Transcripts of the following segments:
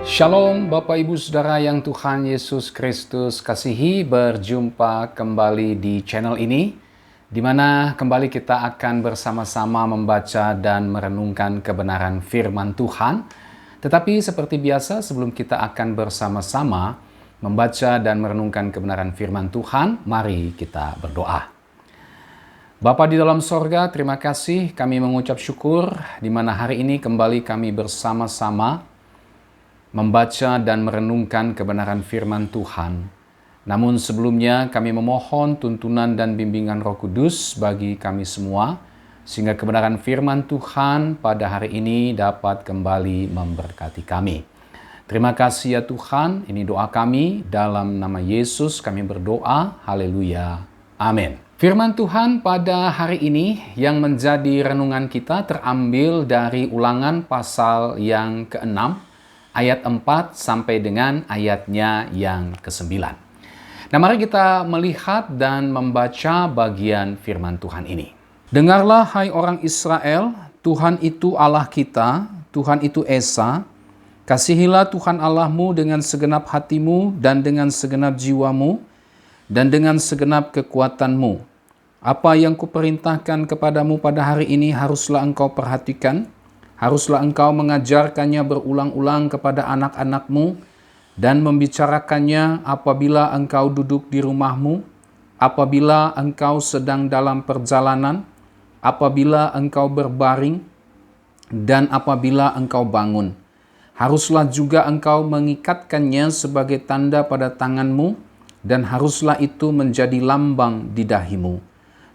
Shalom Bapak Ibu Saudara yang Tuhan Yesus Kristus kasihi, berjumpa kembali di channel ini, di mana kembali kita akan bersama-sama membaca dan merenungkan kebenaran firman Tuhan. Tetapi seperti biasa, sebelum kita akan bersama-sama membaca dan merenungkan kebenaran firman Tuhan, mari kita berdoa. Bapa di dalam sorga, terima kasih, kami mengucap syukur di mana hari ini kembali kami bersama-sama membaca dan merenungkan kebenaran firman Tuhan. Namun sebelumnya kami memohon tuntunan dan bimbingan Roh Kudus bagi kami semua, sehingga kebenaran firman Tuhan pada hari ini dapat kembali memberkati kami. Terima kasih ya Tuhan, ini doa kami, dalam nama Yesus kami berdoa, haleluya, amin. Firman Tuhan pada hari ini yang menjadi renungan kita terambil dari Ulangan pasal yang ke-6, ayat 4 sampai dengan ayatnya yang ke-9. Nah, mari kita melihat dan membaca bagian firman Tuhan ini. Dengarlah hai orang Israel, Tuhan itu Allah kita, Tuhan itu Esa. Kasihilah Tuhan Allahmu dengan segenap hatimu dan dengan segenap jiwamu dan dengan segenap kekuatanmu. Apa yang kuperintahkan kepadamu pada hari ini haruslah engkau perhatikan. Haruslah engkau mengajarkannya berulang-ulang kepada anak-anakmu dan membicarakannya apabila engkau duduk di rumahmu, apabila engkau sedang dalam perjalanan, apabila engkau berbaring, dan apabila engkau bangun. Haruslah juga engkau mengikatkannya sebagai tanda pada tanganmu, dan haruslah itu menjadi lambang di dahimu.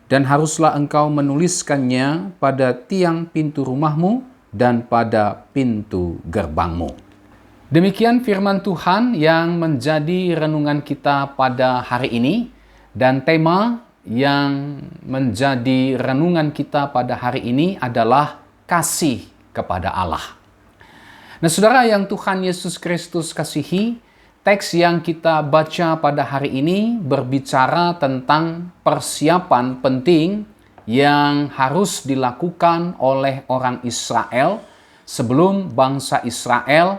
Dan haruslah engkau menuliskannya pada tiang pintu rumahmu, dan pada pintu gerbangmu. Demikian firman Tuhan yang menjadi renungan kita pada hari ini, dan tema yang menjadi renungan kita pada hari ini adalah kasih kepada Allah. Nah, saudara yang Tuhan Yesus Kristus kasihi, teks yang kita baca pada hari ini berbicara tentang persiapan penting yang harus dilakukan oleh orang Israel sebelum bangsa Israel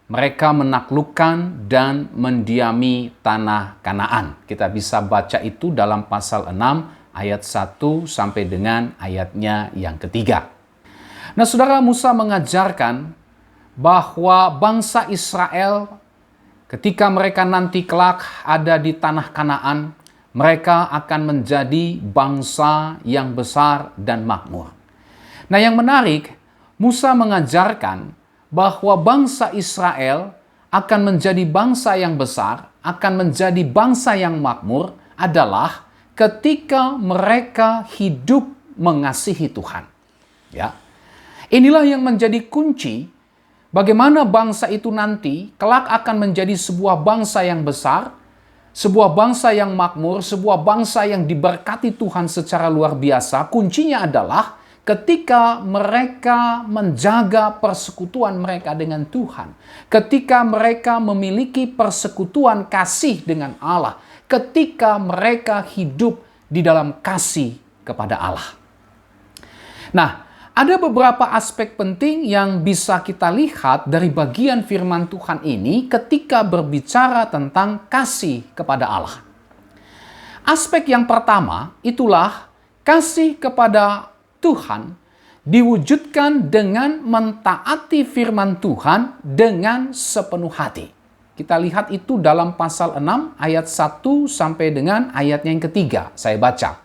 mereka menaklukkan dan mendiami tanah Kanaan. Kita bisa baca itu dalam pasal 6 ayat 1 sampai dengan ayatnya yang ketiga. Nah, saudara, Musa mengajarkan bahwa bangsa Israel ketika mereka nanti kelak ada di tanah Kanaan, mereka akan menjadi bangsa yang besar dan makmur. Nah, yang menarik, Musa mengajarkan bahwa bangsa Israel akan menjadi bangsa yang besar, akan menjadi bangsa yang makmur adalah ketika mereka hidup mengasihi Tuhan. Ya. Inilah yang menjadi kunci bagaimana bangsa itu nanti kelak akan menjadi sebuah bangsa yang besar, sebuah bangsa yang makmur, sebuah bangsa yang diberkati Tuhan secara luar biasa. Kuncinya adalah ketika mereka menjaga persekutuan mereka dengan Tuhan. Ketika mereka memiliki persekutuan kasih dengan Allah. Ketika mereka hidup di dalam kasih kepada Allah. Nah, ada beberapa aspek penting yang bisa kita lihat dari bagian firman Tuhan ini ketika berbicara tentang kasih kepada Allah. Aspek yang pertama itulah kasih kepada Tuhan diwujudkan dengan mentaati firman Tuhan dengan sepenuh hati. Kita lihat itu dalam pasal 6 ayat 1 sampai dengan ayatnya yang ketiga. Saya baca.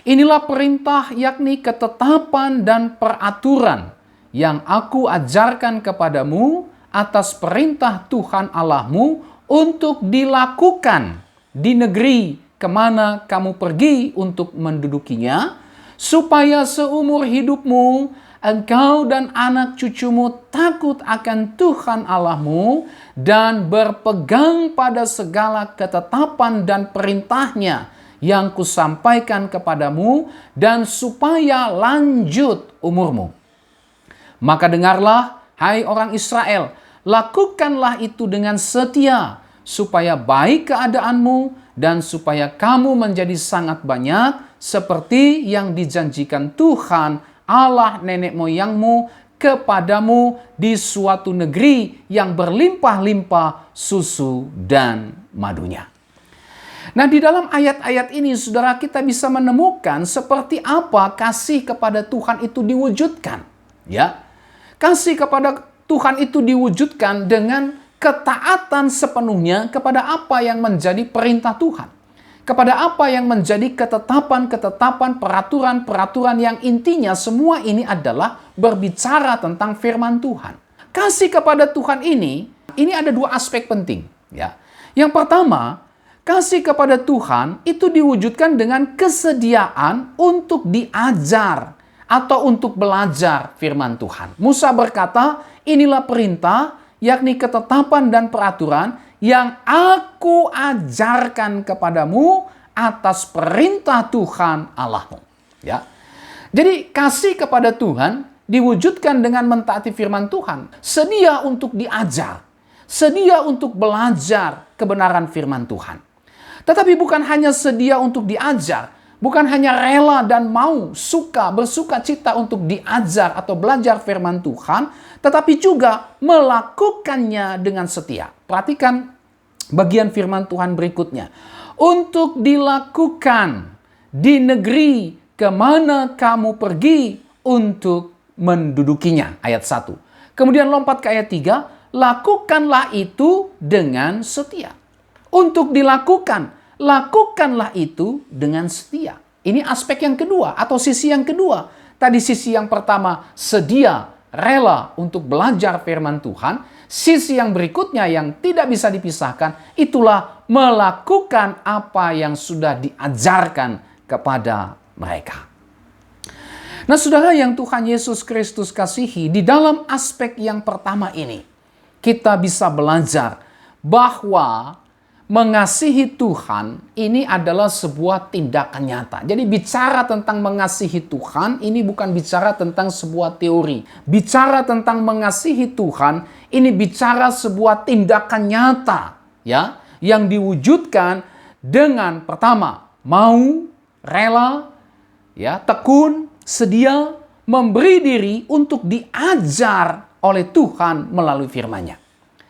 Inilah perintah, yakni ketetapan dan peraturan yang aku ajarkan kepadamu atas perintah Tuhan Allahmu untuk dilakukan di negeri kemana kamu pergi untuk mendudukinya, supaya seumur hidupmu engkau dan anak cucumu takut akan Tuhan Allahmu dan berpegang pada segala ketetapan dan perintahnya yang kusampaikan kepadamu, dan supaya lanjut umurmu. Maka dengarlah, hai orang Israel, lakukanlah itu dengan setia, supaya baik keadaanmu, dan supaya kamu menjadi sangat banyak, seperti yang dijanjikan Tuhan, Allah nenek moyangmu, kepadamu di suatu negeri yang berlimpah-limpah susu dan madunya. Nah, di dalam ayat-ayat ini, saudara, kita bisa menemukan seperti apa kasih kepada Tuhan itu diwujudkan. Ya, kasih kepada Tuhan itu diwujudkan dengan ketaatan sepenuhnya kepada apa yang menjadi perintah Tuhan. Kepada apa yang menjadi ketetapan-ketetapan, peraturan-peraturan yang intinya semua ini adalah berbicara tentang firman Tuhan. Kasih kepada Tuhan ini ada dua aspek penting. Ya. Yang pertama, kasih kepada Tuhan itu diwujudkan dengan kesediaan untuk diajar atau untuk belajar firman Tuhan. Musa berkata, inilah perintah, yakni ketetapan dan peraturan yang aku ajarkan kepadamu atas perintah Tuhan Allahmu. Ya. Jadi kasih kepada Tuhan diwujudkan dengan mentaati firman Tuhan. Sedia untuk diajar. Sedia untuk belajar kebenaran firman Tuhan. Tetapi bukan hanya sedia untuk diajar. Bukan hanya rela dan mau, bersuka cita untuk diajar atau belajar firman Tuhan, tetapi juga melakukannya dengan setia. Perhatikan bagian firman Tuhan berikutnya. Untuk dilakukan di negeri kemana kamu pergi untuk mendudukinya. Ayat 1. Kemudian lompat ke ayat 3. Lakukanlah itu dengan setia. Untuk dilakukan. Lakukanlah itu dengan setia. Ini aspek yang kedua atau sisi yang kedua. Tadi sisi yang pertama, sedia, rela untuk belajar firman Tuhan. Sisi yang berikutnya yang tidak bisa dipisahkan, itulah melakukan apa yang sudah diajarkan kepada mereka. Nah, saudara yang Tuhan Yesus Kristus kasihi, di dalam aspek yang pertama ini, kita bisa belajar bahwa mengasihi Tuhan ini adalah sebuah tindakan nyata. Jadi bicara tentang mengasihi Tuhan ini bukan bicara tentang sebuah teori. Bicara tentang mengasihi Tuhan ini bicara sebuah tindakan nyata, ya, yang diwujudkan dengan pertama mau, rela, ya, tekun, sedia memberi diri untuk diajar oleh Tuhan melalui firman-Nya.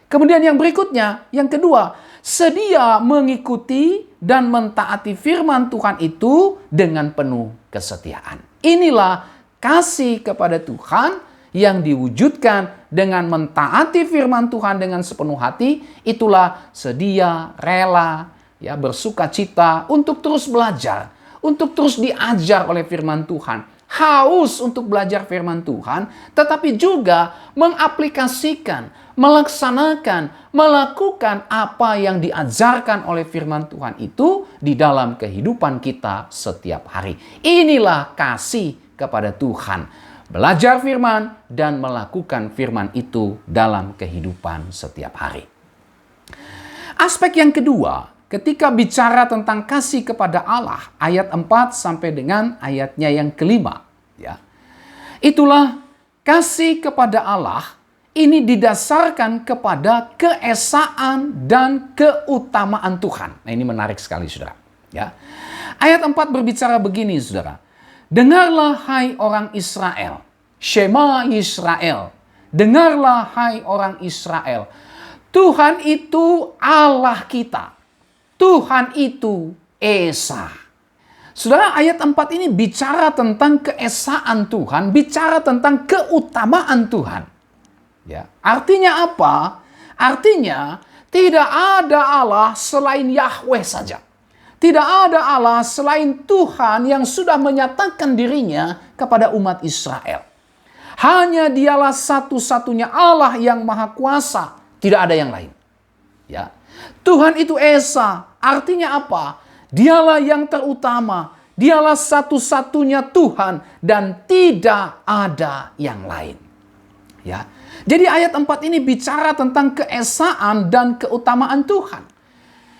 Kemudian yang berikutnya, yang kedua, sedia mengikuti dan mentaati firman Tuhan itu dengan penuh kesetiaan. Inilah kasih kepada Tuhan yang diwujudkan dengan mentaati firman Tuhan dengan sepenuh hati. Itulah sedia, rela, ya, bersuka cita untuk terus belajar, untuk terus diajar oleh firman Tuhan. Haus untuk belajar firman Tuhan, tetapi juga mengaplikasikan, melaksanakan, melakukan apa yang diajarkan oleh firman Tuhan itu di dalam kehidupan kita setiap hari. Inilah kasih kepada Tuhan. Belajar firman dan melakukan firman itu dalam kehidupan setiap hari. Aspek yang kedua, ketika bicara tentang kasih kepada Allah, ayat 4 sampai dengan ayatnya yang kelima. Ya. Itulah kasih kepada Allah ini didasarkan kepada keesaan dan keutamaan Tuhan. Nah, ini menarik sekali, saudara. Ya. Ayat 4 berbicara begini, saudara. Dengarlah hai orang Israel. Shema Yisrael. Dengarlah hai orang Israel. Tuhan itu Allah kita. Tuhan itu Esa. Saudara, ayat 4 ini bicara tentang keesaan Tuhan, bicara tentang keutamaan Tuhan. Ya. Artinya apa? Artinya tidak ada Allah selain Yahweh saja. Tidak ada Allah selain Tuhan yang sudah menyatakan dirinya kepada umat Israel. Hanya dialah satu-satunya Allah yang maha kuasa. Tidak ada yang lain. Ya. Tuhan itu Esa. Artinya apa? Dialah yang terutama, dialah satu-satunya Tuhan dan tidak ada yang lain. Ya. Jadi ayat 4 ini bicara tentang keesaan dan keutamaan Tuhan.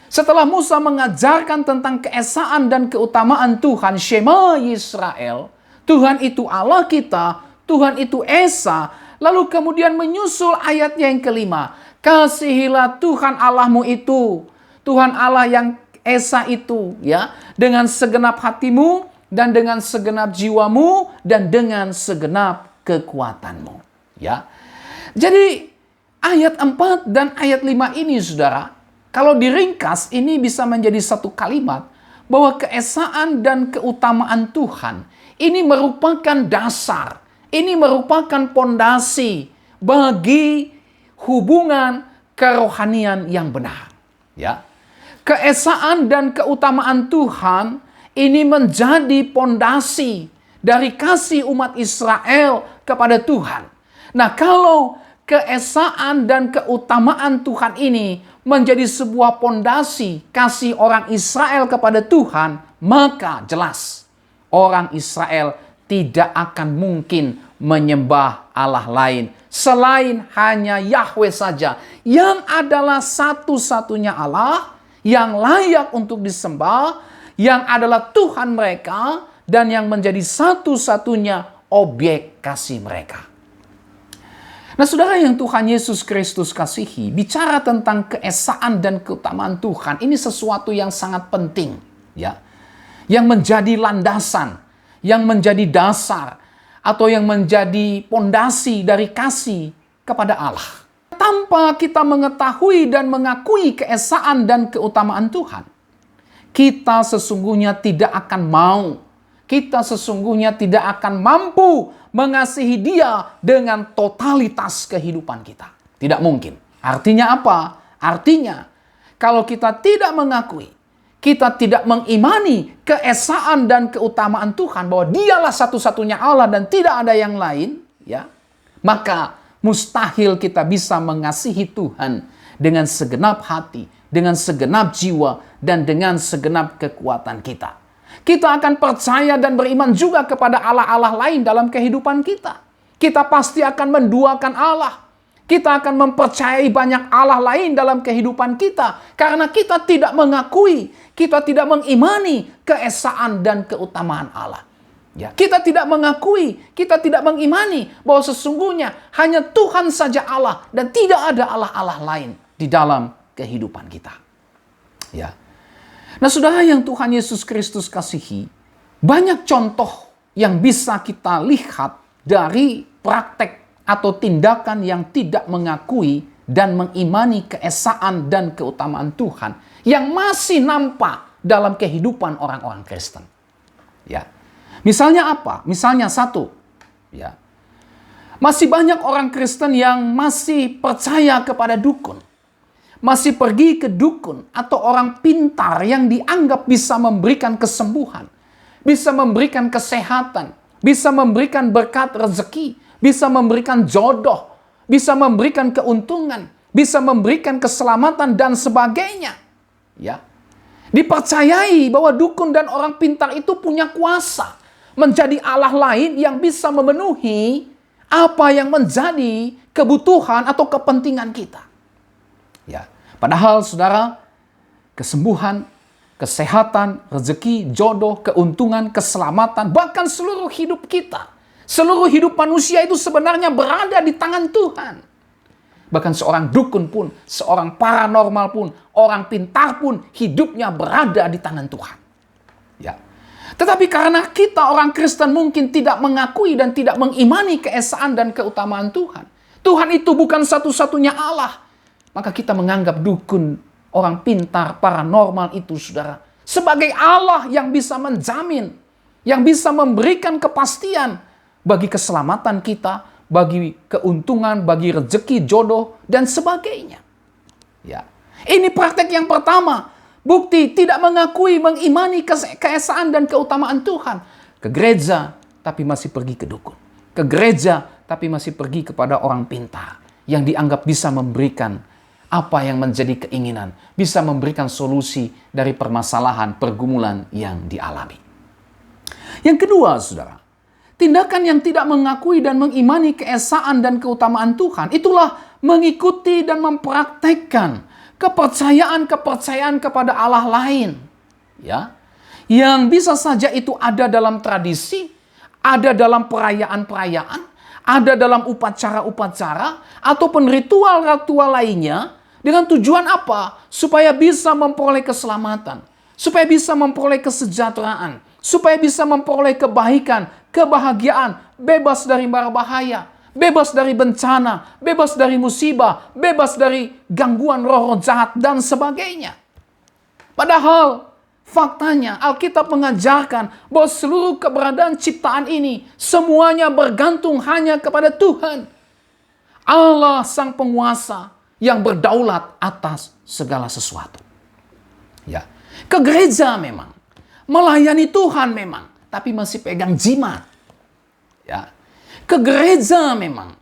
Setelah Musa mengajarkan tentang keesaan dan keutamaan Tuhan, Shema Yisrael, Tuhan itu Allah kita, Tuhan itu Esa, lalu kemudian menyusul ayatnya yang kelima, kasihilah Tuhan Allahmu itu, Tuhan Allah yang Esa itu, ya, dengan segenap hatimu dan dengan segenap jiwamu dan dengan segenap kekuatanmu. Ya. Jadi ayat 4 dan ayat 5 ini saudara, kalau diringkas ini bisa menjadi satu kalimat bahwa keesaan dan keutamaan Tuhan ini merupakan dasar, ini merupakan pondasi bagi hubungan kerohanian yang benar. Ya. Keesaan dan keutamaan Tuhan ini menjadi pondasi dari kasih umat Israel kepada Tuhan. Nah, kalau keesaan dan keutamaan Tuhan ini menjadi sebuah pondasi kasih orang Israel kepada Tuhan, maka jelas orang Israel tidak akan mungkin menyembah Allah lain selain hanya Yahweh saja, yang adalah satu-satunya Allah yang layak untuk disembah, yang adalah Tuhan mereka, dan yang menjadi satu-satunya objek kasih mereka. Nah, saudara yang Tuhan Yesus Kristus kasihi, bicara tentang keesaan dan keutamaan Tuhan, ini sesuatu yang sangat penting, ya, yang menjadi landasan, yang menjadi dasar, atau yang menjadi pondasi dari kasih kepada Allah. Tanpa kita mengetahui dan mengakui keesaan dan keutamaan Tuhan, kita sesungguhnya tidak akan mau, kita sesungguhnya tidak akan mampu mengasihi Dia dengan totalitas kehidupan kita. Tidak mungkin. Artinya apa? Artinya, kalau kita tidak mengakui, kita tidak mengimani keesaan dan keutamaan Tuhan, bahwa Dialah satu-satunya Allah dan tidak ada yang lain, ya, maka mustahil kita bisa mengasihi Tuhan dengan segenap hati, dengan segenap jiwa, dan dengan segenap kekuatan kita. Kita akan percaya dan beriman juga kepada Allah-Allah lain dalam kehidupan kita. Kita pasti akan menduakan Allah. Kita akan mempercayai banyak Allah lain dalam kehidupan kita. Karena kita tidak mengakui, kita tidak mengimani keesaan dan keutamaan Allah. Ya, kita tidak mengakui, kita tidak mengimani bahwa sesungguhnya hanya Tuhan saja Allah dan tidak ada Allah-Allah lain di dalam kehidupan kita. Ya. Nah, saudara yang Tuhan Yesus Kristus kasihi, banyak contoh yang bisa kita lihat dari praktek atau tindakan yang tidak mengakui dan mengimani keesaan dan keutamaan Tuhan yang masih nampak dalam kehidupan orang-orang Kristen. Ya. Misalnya apa? Misalnya satu, ya, masih banyak orang Kristen yang masih percaya kepada dukun, masih pergi ke dukun atau orang pintar yang dianggap bisa memberikan kesembuhan, bisa memberikan kesehatan, bisa memberikan berkat rezeki, bisa memberikan jodoh, bisa memberikan keuntungan, bisa memberikan keselamatan dan sebagainya. Ya, dipercayai bahwa dukun dan orang pintar itu punya kuasa menjadi Allah lain yang bisa memenuhi apa yang menjadi kebutuhan atau kepentingan kita. Ya, padahal saudara, kesembuhan, kesehatan, rezeki, jodoh, keuntungan, keselamatan, bahkan seluruh hidup kita, seluruh hidup manusia itu sebenarnya berada di tangan Tuhan. Bahkan seorang dukun pun, seorang paranormal pun, orang pintar pun, hidupnya berada di tangan Tuhan. Ya. Tetapi karena kita orang Kristen mungkin tidak mengakui dan tidak mengimani keesaan dan keutamaan Tuhan. Tuhan itu bukan satu-satunya Allah. Maka kita menganggap dukun, orang pintar, paranormal itu, saudara, sebagai Allah yang bisa menjamin, yang bisa memberikan kepastian bagi keselamatan kita, bagi keuntungan, bagi rezeki, jodoh, dan sebagainya. Ya. Ini praktek yang pertama. Bukti tidak mengakui, mengimani keesaan dan keutamaan Tuhan. Ke gereja, tapi masih pergi ke dukun. Ke gereja, tapi masih pergi kepada orang pintar yang dianggap bisa memberikan apa yang menjadi keinginan, bisa memberikan solusi dari permasalahan, pergumulan yang dialami. Yang kedua, saudara, tindakan yang tidak mengakui dan mengimani keesaan dan keutamaan Tuhan, itulah mengikuti dan mempraktekkan kepercayaan-kepercayaan kepada Allah lain. Ya, yang bisa saja itu ada dalam tradisi, ada dalam perayaan-perayaan, ada dalam upacara-upacara, ataupun ritual-ritual lainnya, dengan tujuan apa? Supaya bisa memperoleh keselamatan, supaya bisa memperoleh kesejahteraan, supaya bisa memperoleh kebaikan, kebahagiaan, bebas dari mara bahaya. bebas dari bencana, bebas dari musibah, bebas dari gangguan roh-roh jahat, dan sebagainya. Padahal faktanya Alkitab mengajarkan bahwa seluruh keberadaan ciptaan ini semuanya bergantung hanya kepada Tuhan. Allah sang penguasa yang berdaulat atas segala sesuatu. Ya, ke gereja memang, melayani Tuhan memang, tapi masih pegang jimat. Ya, ke gereja memang,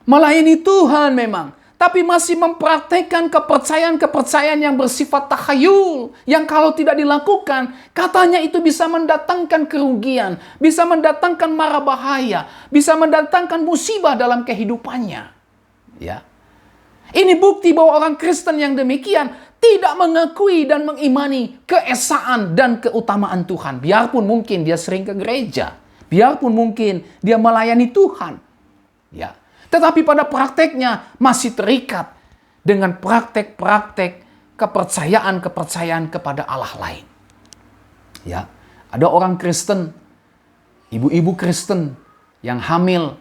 melayani Tuhan memang, tapi masih mempraktekkan kepercayaan-kepercayaan yang bersifat takhayul, yang kalau tidak dilakukan, katanya itu bisa mendatangkan kerugian, bisa mendatangkan mara bahaya, bisa mendatangkan musibah dalam kehidupannya. Ya, ini bukti bahwa orang Kristen yang demikian tidak mengakui dan mengimani keesaan dan keutamaan Tuhan. Biarpun mungkin dia sering ke gereja, biarpun mungkin dia melayani Tuhan. Ya, tetapi pada prakteknya masih terikat dengan praktek-praktek kepercayaan-kepercayaan kepada Allah lain. Ya, ada orang Kristen, ibu-ibu Kristen yang hamil,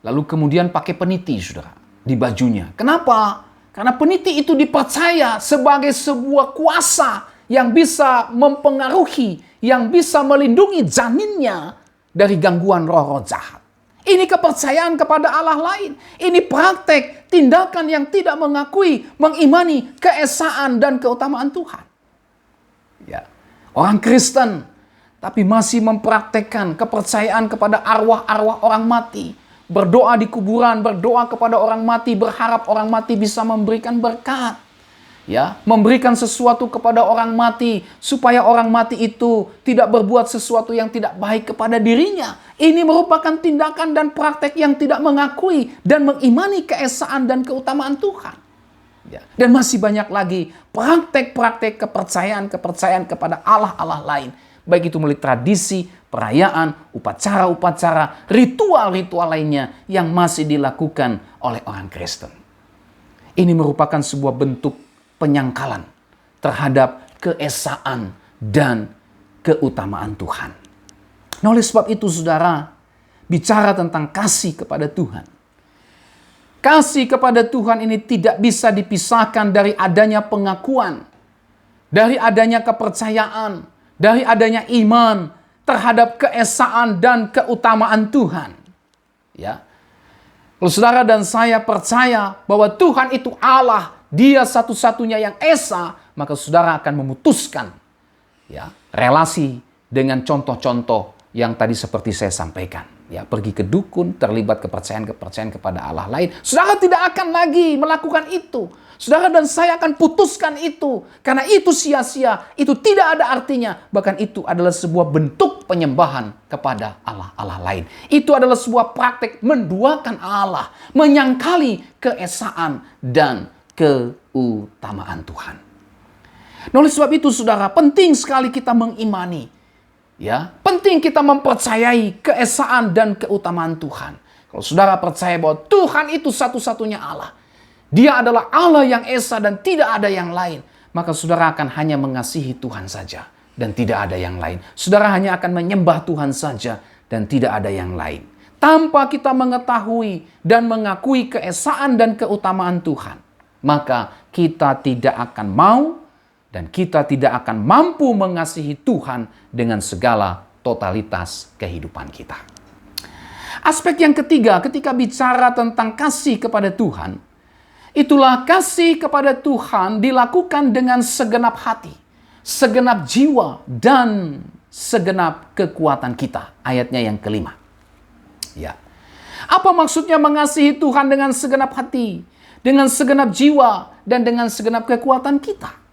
lalu kemudian pakai peniti, saudara, di bajunya. Kenapa? Karena peniti itu dipercaya sebagai sebuah kuasa yang bisa mempengaruhi, yang bisa melindungi janinnya dari gangguan roh-roh jahat. Ini kepercayaan kepada Allah lain. Ini praktek, tindakan yang tidak mengakui, mengimani keesaan dan keutamaan Tuhan. Ya, orang Kristen, tapi masih mempraktekkan kepercayaan kepada arwah-arwah orang mati. Berdoa di kuburan, berdoa kepada orang mati, berharap orang mati bisa memberikan berkat. Ya, memberikan sesuatu kepada orang mati supaya orang mati itu tidak berbuat sesuatu yang tidak baik kepada dirinya. Ini merupakan tindakan dan praktek yang tidak mengakui dan mengimani keesaan dan keutamaan Tuhan. Ya, dan masih banyak lagi praktek-praktek kepercayaan kepada Allah-Allah lain. Baik itu melalui tradisi, perayaan, upacara-upacara, ritual-ritual lainnya yang masih dilakukan oleh orang Kristen. Ini merupakan sebuah bentuk penyangkalan terhadap keesaan dan keutamaan Tuhan. Nah, oleh sebab itu, saudara, bicara tentang kasih kepada Tuhan. Kasih kepada Tuhan ini tidak bisa dipisahkan dari adanya pengakuan, dari adanya kepercayaan, dari adanya iman terhadap keesaan dan keutamaan Tuhan. Ya. Kalau saudara dan saya percaya bahwa Tuhan itu Allah, Dia satu-satunya yang esa, maka saudara akan memutuskan ya, relasi dengan contoh-contoh yang tadi seperti saya sampaikan. Ya, pergi ke dukun, terlibat kepercayaan-kepercayaan kepada Allah lain. Saudara tidak akan lagi melakukan itu. Saudara dan saya akan putuskan itu. Karena itu sia-sia, itu tidak ada artinya. Bahkan itu adalah sebuah bentuk penyembahan kepada Allah-Allah lain. Itu adalah sebuah praktek menduakan Allah, menyangkali keesaan dan keutamaan Tuhan. Nah, oleh sebab itu, saudara, penting sekali kita mengimani. Ya, penting kita mempercayai keesaan dan keutamaan Tuhan. Kalau saudara percaya bahwa Tuhan itu satu-satunya Allah, Dia adalah Allah yang esa dan tidak ada yang lain, maka saudara akan hanya mengasihi Tuhan saja dan tidak ada yang lain. Saudara hanya akan menyembah Tuhan saja dan tidak ada yang lain. Tanpa kita mengetahui dan mengakui keesaan dan keutamaan Tuhan, maka kita tidak akan mau dan kita tidak akan mampu mengasihi Tuhan dengan segala totalitas kehidupan kita. Aspek yang ketiga ketika bicara tentang kasih kepada Tuhan, itulah kasih kepada Tuhan dilakukan dengan segenap hati, segenap jiwa, dan segenap kekuatan kita. Ayatnya yang kelima. Ya. Apa maksudnya mengasihi Tuhan dengan segenap hati, dengan segenap jiwa, dan dengan segenap kekuatan kita?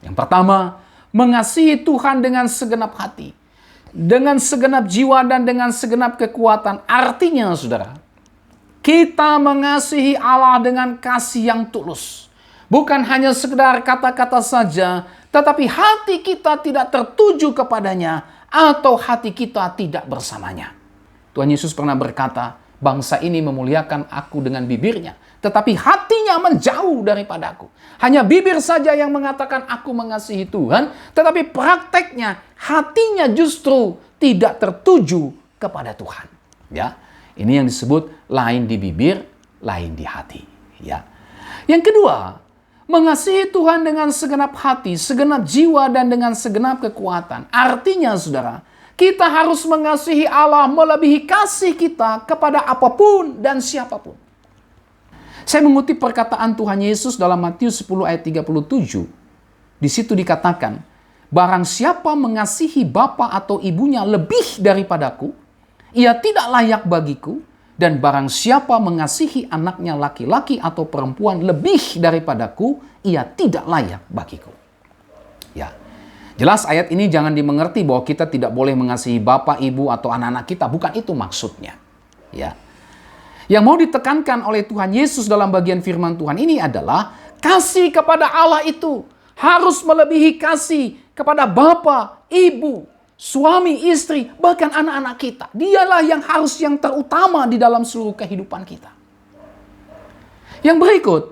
Yang pertama, mengasihi Tuhan dengan segenap hati, dengan segenap jiwa, dan dengan segenap kekuatan. Artinya, saudara, kita mengasihi Allah dengan kasih yang tulus. Bukan hanya sekedar kata-kata saja, tetapi hati kita tidak tertuju kepadanya atau hati kita tidak bersamanya. Tuhan Yesus pernah berkata, bangsa ini memuliakan aku dengan bibirnya, tetapi hatinya menjauh daripadaku. Hanya bibir saja yang mengatakan aku mengasihi Tuhan, tetapi prakteknya hatinya justru tidak tertuju kepada Tuhan. Ya, Ini yang disebut lain di bibir, lain di hati. Ya. Yang kedua, mengasihi Tuhan dengan segenap hati, segenap jiwa, dan dengan segenap kekuatan. Artinya, saudara, kita harus mengasihi Allah melebihi kasih kita kepada apapun dan siapapun. Saya mengutip perkataan Tuhan Yesus dalam Matius 10 ayat 37. Di situ dikatakan, barang siapa mengasihi bapa atau ibunya lebih daripadaku, ia tidak layak bagiku, dan barang siapa mengasihi anaknya laki-laki atau perempuan lebih daripadaku, ia tidak layak bagiku. Ya, jelas ayat ini jangan dimengerti bahwa kita tidak boleh mengasihi bapak, ibu, atau anak-anak kita. Bukan itu maksudnya. Ya. Yang mau ditekankan oleh Tuhan Yesus dalam bagian firman Tuhan ini adalah kasih kepada Allah itu harus melebihi kasih kepada bapak, ibu, suami, istri, bahkan anak-anak kita. Dialah yang harus yang terutama di dalam seluruh kehidupan kita. Yang berikut,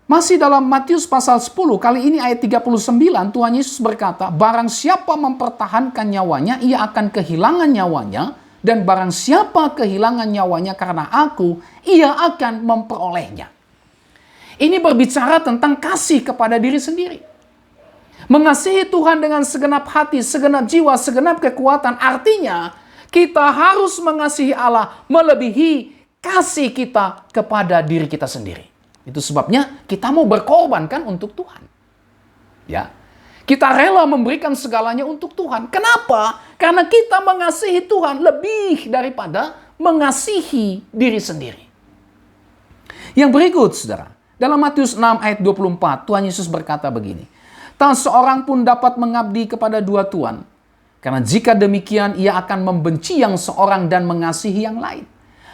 masih dalam Matius pasal 10, kali ini ayat 39, Tuhan Yesus berkata, barang siapa mempertahankan nyawanya, ia akan kehilangan nyawanya, dan barang siapa kehilangan nyawanya karena aku, ia akan memperolehnya. Ini berbicara tentang kasih kepada diri sendiri. Mengasihi Tuhan dengan segenap hati, segenap jiwa, segenap kekuatan. Artinya, kita harus mengasihi Allah melebihi kasih kita kepada diri kita sendiri. Itu sebabnya kita mau berkorban kan untuk Tuhan. Ya. Kita rela memberikan segalanya untuk Tuhan. Kenapa? Karena kita mengasihi Tuhan lebih daripada mengasihi diri sendiri. Yang berikut, saudara. Dalam Matius 6 ayat 24, Tuhan Yesus berkata begini. Tak seorang pun dapat mengabdi kepada dua tuan. Karena jika demikian, ia akan membenci yang seorang dan mengasihi yang lain.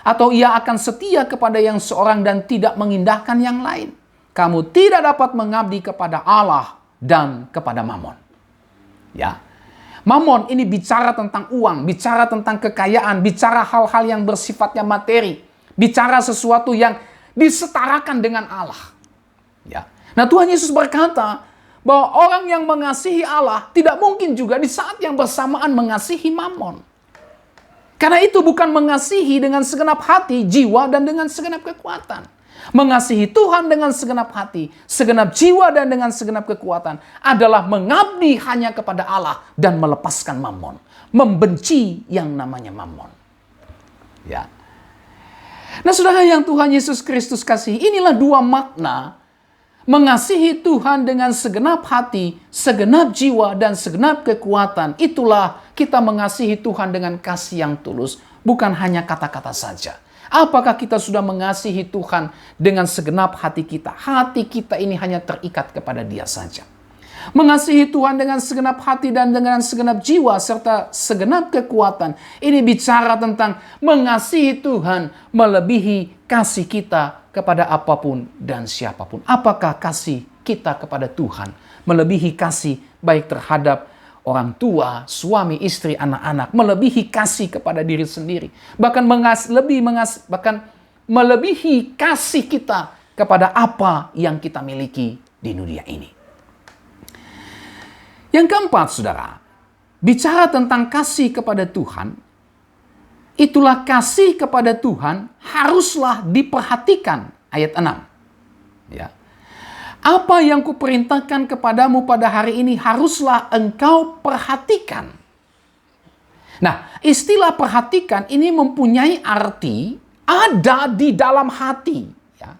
Atau ia akan setia kepada yang seorang dan tidak mengindahkan yang lain. Kamu tidak dapat mengabdi kepada Allah dan kepada Mamon. Ya. Mamon ini bicara tentang uang, bicara tentang kekayaan, bicara hal-hal yang bersifatnya materi, bicara sesuatu yang disetarakan dengan Allah. Ya. Nah, Tuhan Yesus berkata bahwa orang yang mengasihi Allah tidak mungkin juga di saat yang bersamaan mengasihi Mamon. Karena itu bukan mengasihi dengan segenap hati, jiwa, dan dengan segenap kekuatan. Mengasihi Tuhan dengan segenap hati, segenap jiwa, dan dengan segenap kekuatan adalah mengabdi hanya kepada Allah dan melepaskan Mamon. Membenci yang namanya Mamon. Ya. Nah, saudara yang Tuhan Yesus Kristus kasih, inilah dua makna mengasihi Tuhan dengan segenap hati, segenap jiwa, dan segenap kekuatan. Itulah kita mengasihi Tuhan dengan kasih yang tulus, bukan hanya kata-kata saja. Apakah kita sudah mengasihi Tuhan dengan segenap hati kita? Hati kita ini hanya terikat kepada Dia saja. Mengasihi Tuhan dengan segenap hati dan dengan segenap jiwa serta segenap kekuatan. Ini bicara tentang mengasihi Tuhan melebihi kasih kita kepada apapun dan siapapun. Apakah kasih kita kepada Tuhan melebihi kasih baik terhadap orang tua, suami, istri, anak-anak, melebihi kasih kepada diri sendiri. Bahkan melebihi kasih kita kepada apa yang kita miliki di dunia ini. Yang keempat, saudara, bicara tentang kasih kepada Tuhan, itulah kasih kepada Tuhan haruslah diperhatikan. Ayat 6. Ya. Apa yang kuperintahkan kepadamu pada hari ini haruslah engkau perhatikan. Nah, istilah perhatikan ini mempunyai arti ada di dalam hati. Ya.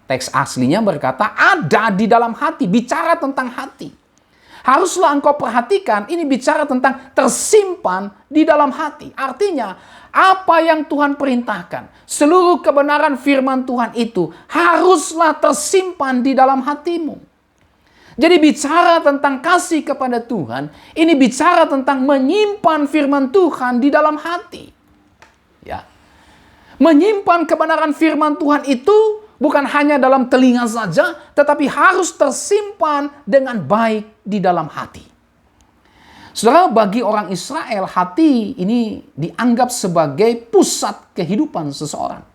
Teks aslinya berkata ada di dalam hati, bicara tentang hati. Haruslah engkau perhatikan, ini bicara tentang tersimpan di dalam hati. Artinya, apa yang Tuhan perintahkan, seluruh kebenaran firman Tuhan itu haruslah tersimpan di dalam hatimu. Jadi bicara tentang kasih kepada Tuhan, ini bicara tentang menyimpan firman Tuhan di dalam hati. Ya. Menyimpan kebenaran firman Tuhan itu bukan hanya dalam telinga saja, tetapi harus tersimpan dengan baik di dalam hati. Saudara, bagi orang Israel, hati ini dianggap sebagai pusat kehidupan seseorang.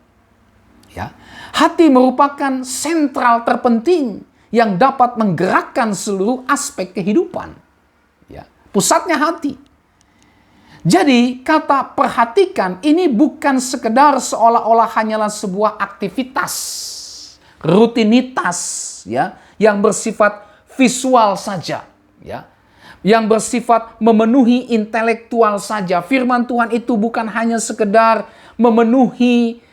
Ya. Hati merupakan sentral terpenting yang dapat menggerakkan seluruh aspek kehidupan. Ya. Pusatnya hati. Jadi kata perhatikan ini bukan sekedar seolah-olah hanyalah sebuah aktivitas, rutinitas ya, yang bersifat visual saja ya. Yang bersifat memenuhi intelektual saja. Firman Tuhan itu bukan hanya sekedar memenuhi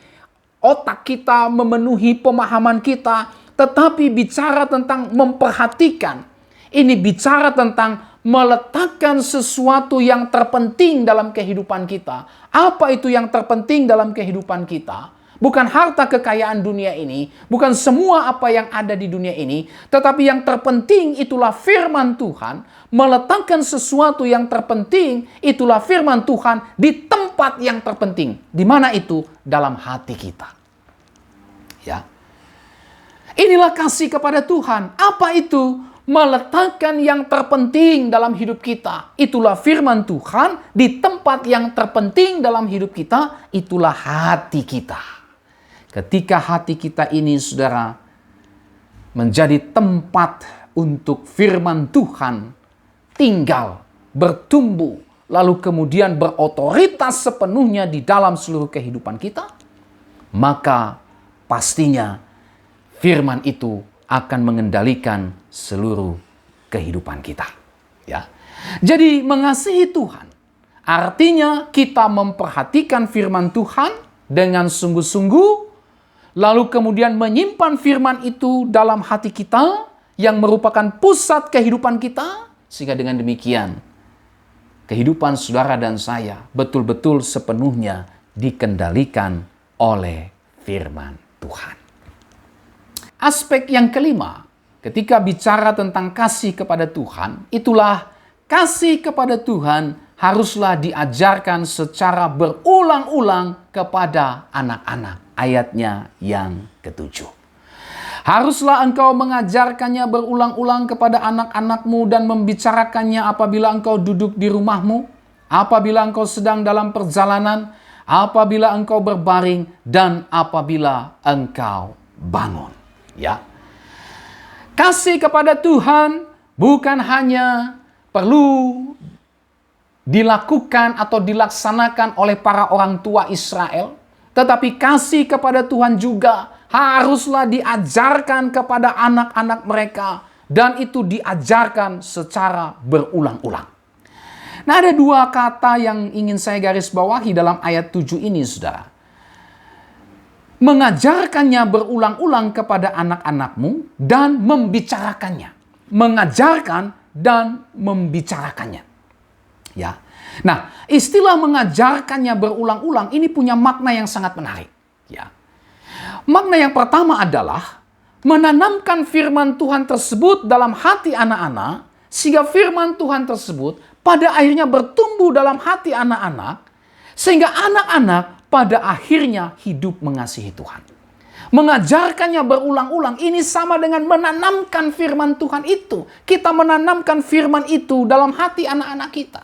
otak kita, memenuhi pemahaman kita, tetapi bicara tentang memperhatikan. Ini bicara tentang meletakkan sesuatu yang terpenting dalam kehidupan kita. Apa itu yang terpenting dalam kehidupan kita? Bukan harta kekayaan dunia ini, bukan semua apa yang ada di dunia ini, tetapi yang terpenting itulah firman Tuhan. Meletakkan sesuatu yang terpenting itulah firman Tuhan di tempat yang terpenting. Di mana itu? Dalam hati kita. Ya. Inilah kasih kepada Tuhan. Apa itu? Meletakkan yang terpenting dalam hidup kita. Itulah firman Tuhan di tempat yang terpenting dalam hidup kita. Itulah hati kita. Ketika hati kita ini, saudara, menjadi tempat untuk firman Tuhan tinggal, bertumbuh, lalu kemudian berotoritas sepenuhnya di dalam seluruh kehidupan kita, maka pastinya firman itu akan mengendalikan seluruh kehidupan kita. Ya. Jadi mengasihi Tuhan artinya kita memperhatikan firman Tuhan dengan sungguh-sungguh, lalu kemudian menyimpan firman itu dalam hati kita yang merupakan pusat kehidupan kita, sehingga dengan demikian kehidupan saudara dan saya betul-betul sepenuhnya dikendalikan oleh firman Tuhan. Aspek yang kelima, ketika bicara tentang kasih kepada Tuhan, itulah kasih kepada Tuhan haruslah diajarkan secara berulang-ulang kepada anak-anak. Ayatnya yang ketujuh. Haruslah engkau mengajarkannya berulang-ulang kepada anak-anakmu dan membicarakannya apabila engkau duduk di rumahmu, apabila engkau sedang dalam perjalanan, apabila engkau berbaring, dan apabila engkau bangun. Ya. Kasih kepada Tuhan bukan hanya perlu dilakukan atau dilaksanakan oleh para orang tua Israel, tetapi kasih kepada Tuhan juga haruslah diajarkan kepada anak-anak mereka, dan itu diajarkan secara berulang-ulang. Nah, ada dua kata yang ingin saya garis bawahi dalam ayat 7 ini, saudara. Mengajarkannya berulang-ulang kepada anak-anakmu dan membicarakannya. Mengajarkan dan membicarakannya. Ya. Nah, istilah mengajarkannya berulang-ulang ini punya makna yang sangat menarik. Ya. Makna yang pertama adalah menanamkan firman Tuhan tersebut dalam hati anak-anak, sehingga firman Tuhan tersebut pada akhirnya bertumbuh dalam hati anak-anak, sehingga anak-anak pada akhirnya hidup mengasihi Tuhan. Mengajarkannya berulang-ulang ini sama dengan menanamkan firman Tuhan itu. Kita menanamkan firman itu dalam hati anak-anak kita.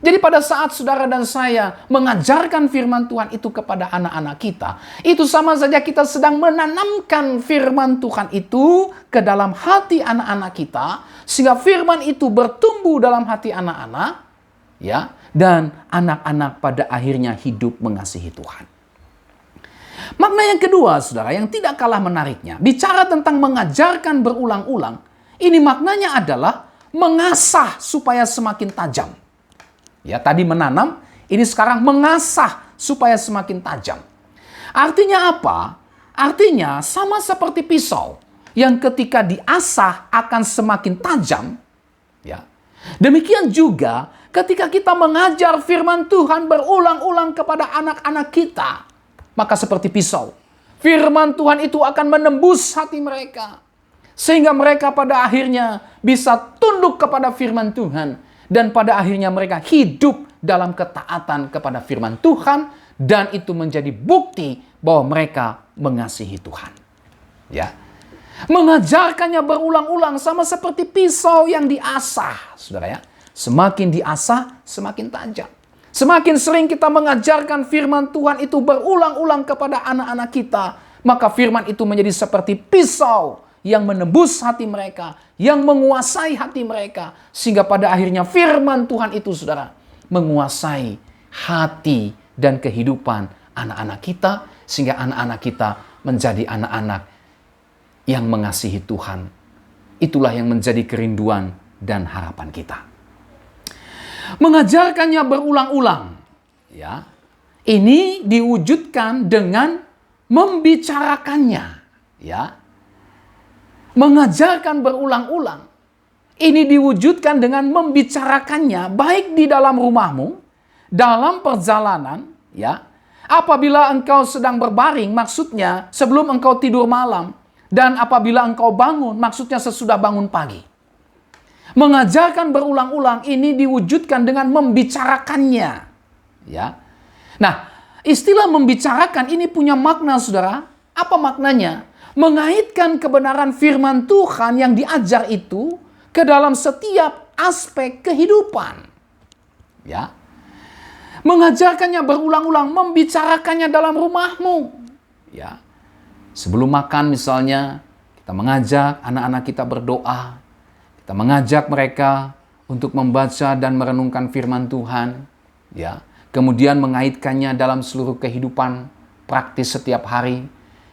Jadi pada saat saudara dan saya mengajarkan firman Tuhan itu kepada anak-anak kita, itu sama saja kita sedang menanamkan firman Tuhan itu ke dalam hati anak-anak kita, sehingga firman itu bertumbuh dalam hati anak-anak, ya, dan anak-anak pada akhirnya hidup mengasihi Tuhan. Makna yang kedua, saudara, yang tidak kalah menariknya, bicara tentang mengajarkan berulang-ulang, ini maknanya adalah mengasah supaya semakin tajam. Ya, tadi menanam, ini sekarang mengasah supaya semakin tajam. Artinya apa? Artinya sama seperti pisau yang ketika diasah akan semakin tajam. Ya. Demikian juga ketika kita mengajar firman Tuhan berulang-ulang kepada anak-anak kita, maka seperti pisau, firman Tuhan itu akan menembus hati mereka, sehingga mereka pada akhirnya bisa tunduk kepada firman Tuhan, dan pada akhirnya mereka hidup dalam ketaatan kepada firman Tuhan, dan itu menjadi bukti bahwa mereka mengasihi Tuhan. Ya. Mengajarkannya berulang-ulang sama seperti pisau yang diasah, saudara ya. Semakin diasah, semakin tajam. Semakin sering kita mengajarkan firman Tuhan itu berulang-ulang kepada anak-anak kita, maka firman itu menjadi seperti pisau yang menembus hati mereka, yang menguasai hati mereka, sehingga pada akhirnya firman Tuhan itu, saudara, menguasai hati dan kehidupan anak-anak kita, sehingga anak-anak kita menjadi anak-anak yang mengasihi Tuhan. Itulah yang menjadi kerinduan dan harapan kita. Mengajarkannya berulang-ulang, ya. Ini diwujudkan dengan membicarakannya, ya. Mengajarkan berulang-ulang. Ini diwujudkan dengan membicarakannya baik di dalam rumahmu, dalam perjalanan, ya. Apabila engkau sedang berbaring, maksudnya sebelum engkau tidur malam, dan apabila engkau bangun, maksudnya sesudah bangun pagi. Mengajarkan berulang-ulang ini diwujudkan dengan membicarakannya, ya. Nah, istilah membicarakan ini punya makna, saudara. Apa maknanya? Mengaitkan kebenaran firman Tuhan yang diajar itu ke dalam setiap aspek kehidupan, ya. Mengajarkannya berulang-ulang, membicarakannya dalam rumahmu, ya. Sebelum makan misalnya, kita mengajak anak-anak kita berdoa. Kita mengajak mereka untuk membaca dan merenungkan firman Tuhan, ya. Kemudian mengaitkannya dalam seluruh kehidupan praktis setiap hari.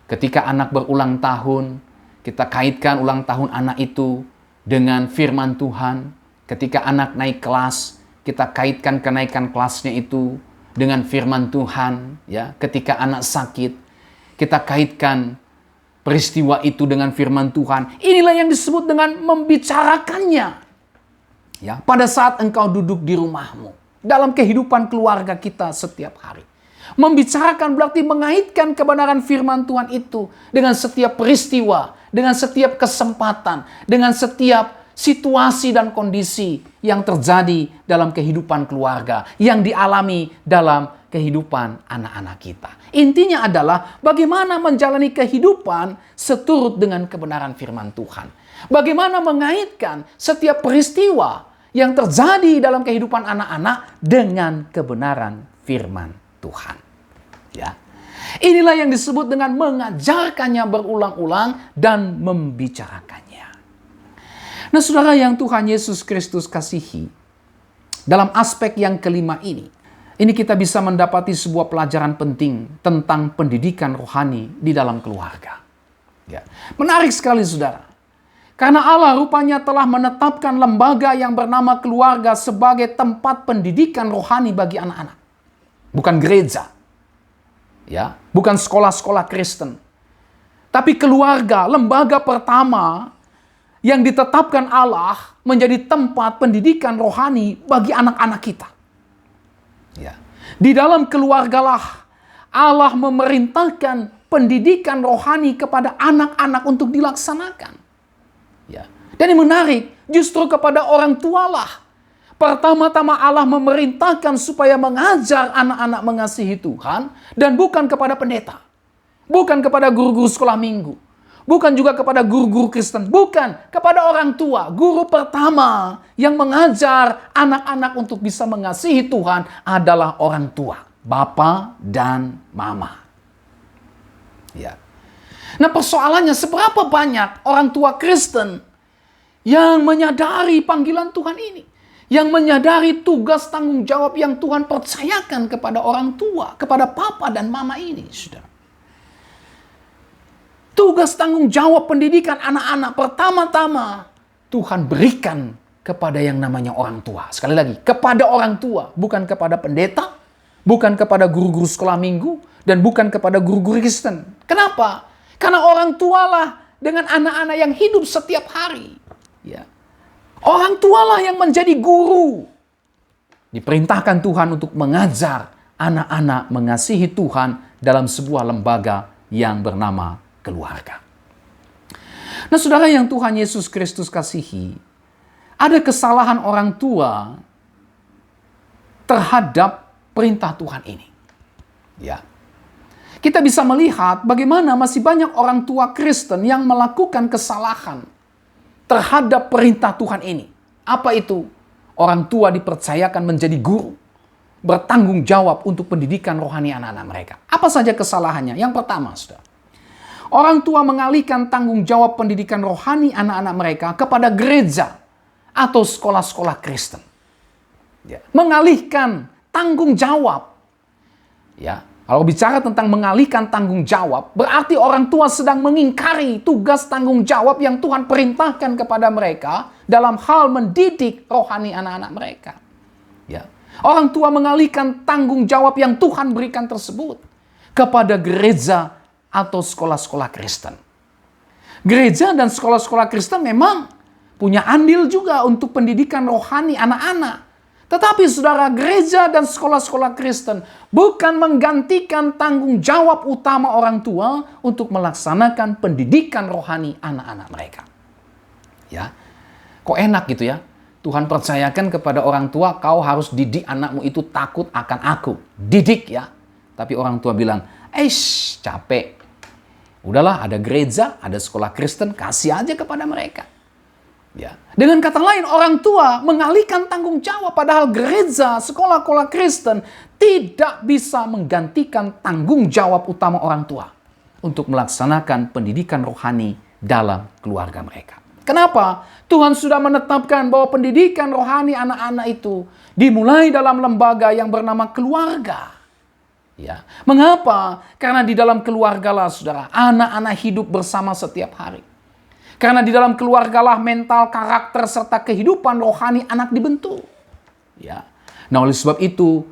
Ketika anak berulang tahun, kita kaitkan ulang tahun anak itu dengan firman Tuhan. Ketika anak naik kelas, kita kaitkan kenaikan kelasnya itu dengan firman Tuhan, ya. Ketika anak sakit, kita kaitkan peristiwa itu dengan firman Tuhan. Inilah yang disebut dengan membicarakannya, ya. Pada saat engkau duduk di rumahmu, dalam kehidupan keluarga kita setiap hari. Membicarakan berarti mengaitkan kebenaran firman Tuhan itu dengan setiap peristiwa, dengan setiap kesempatan, dengan setiap situasi dan kondisi yang terjadi dalam kehidupan keluarga, yang dialami dalam kehidupan anak-anak kita. Intinya adalah bagaimana menjalani kehidupan seturut dengan kebenaran firman Tuhan. Bagaimana mengaitkan setiap peristiwa yang terjadi dalam kehidupan anak-anak dengan kebenaran firman Tuhan. Ya. Inilah yang disebut dengan mengajarkannya berulang-ulang dan membicarakannya. Nah, saudara yang Tuhan Yesus Kristus kasihi, dalam aspek yang kelima ini kita bisa mendapati sebuah pelajaran penting tentang pendidikan rohani di dalam keluarga. Ya. Menarik sekali, saudara. Karena Allah rupanya telah menetapkan lembaga yang bernama keluarga sebagai tempat pendidikan rohani bagi anak-anak. Bukan gereja. Ya, bukan sekolah-sekolah Kristen. Tapi keluarga, lembaga pertama yang ditetapkan Allah menjadi tempat pendidikan rohani bagi anak-anak kita. Ya. Di dalam keluargalah Allah memerintahkan pendidikan rohani kepada anak-anak untuk dilaksanakan. Ya. Dan yang menarik, justru kepada orang tualah pertama-tama Allah memerintahkan supaya mengajar anak-anak mengasihi Tuhan, dan bukan kepada pendeta, bukan kepada guru-guru sekolah minggu, bukan juga kepada guru-guru Kristen, bukan kepada orang tua. Guru pertama yang mengajar anak-anak untuk bisa mengasihi Tuhan adalah orang tua, bapa dan mama. Ya. Nah, persoalannya seberapa banyak orang tua Kristen yang menyadari panggilan Tuhan ini, yang menyadari tugas tanggung jawab yang Tuhan percayakan kepada orang tua, kepada papa dan mama ini, saudara. Tugas tanggung jawab pendidikan anak-anak pertama-tama Tuhan berikan kepada yang namanya orang tua. Sekali lagi, kepada orang tua, bukan kepada pendeta, bukan kepada guru-guru sekolah minggu, dan bukan kepada guru-guru Kristen. Kenapa? Karena orang tualah dengan anak-anak yang hidup setiap hari. Ya. Orang tualah yang menjadi guru. Diperintahkan Tuhan untuk mengajar anak-anak mengasihi Tuhan dalam sebuah lembaga yang bernama keluarga. Nah, saudara yang Tuhan Yesus Kristus kasihi, ada kesalahan orang tua terhadap perintah Tuhan ini. Ya. Kita bisa melihat bagaimana masih banyak orang tua Kristen yang melakukan kesalahan terhadap perintah Tuhan ini. Apa itu? Orang tua dipercayakan menjadi guru, bertanggung jawab untuk pendidikan rohani anak-anak mereka. Apa saja kesalahannya? Yang pertama, saudara, orang tua mengalihkan tanggung jawab pendidikan rohani anak-anak mereka kepada gereja atau sekolah-sekolah Kristen. Ya, mengalihkan tanggung jawab. Ya, kalau bicara tentang mengalihkan tanggung jawab, berarti orang tua sedang mengingkari tugas tanggung jawab yang Tuhan perintahkan kepada mereka dalam hal mendidik rohani anak-anak mereka. Ya, orang tua mengalihkan tanggung jawab yang Tuhan berikan tersebut kepada gereja atau sekolah-sekolah Kristen. Gereja dan sekolah-sekolah Kristen memang punya andil juga untuk pendidikan rohani anak-anak. Tetapi saudara, gereja dan sekolah-sekolah Kristen bukan menggantikan tanggung jawab utama orang tua untuk melaksanakan pendidikan rohani anak-anak mereka. Ya, kok enak gitu ya? Tuhan percayakan kepada orang tua, kau harus didik anakmu itu takut akan aku. Didik ya. Tapi orang tua bilang, capek. Udahlah, ada gereja, ada sekolah Kristen, kasih aja kepada mereka. Ya. Dengan kata lain, orang tua mengalihkan tanggung jawab, padahal gereja, sekolah-sekolah Kristen tidak bisa menggantikan tanggung jawab utama orang tua untuk melaksanakan pendidikan rohani dalam keluarga mereka. Kenapa? Tuhan sudah menetapkan bahwa pendidikan rohani anak-anak itu dimulai dalam lembaga yang bernama keluarga. Ya. Mengapa? Karena di dalam keluargalah, saudara, anak-anak hidup bersama setiap hari. Karena di dalam keluargalah mental, karakter, serta kehidupan rohani anak dibentuk. Ya. Nah, oleh sebab itu,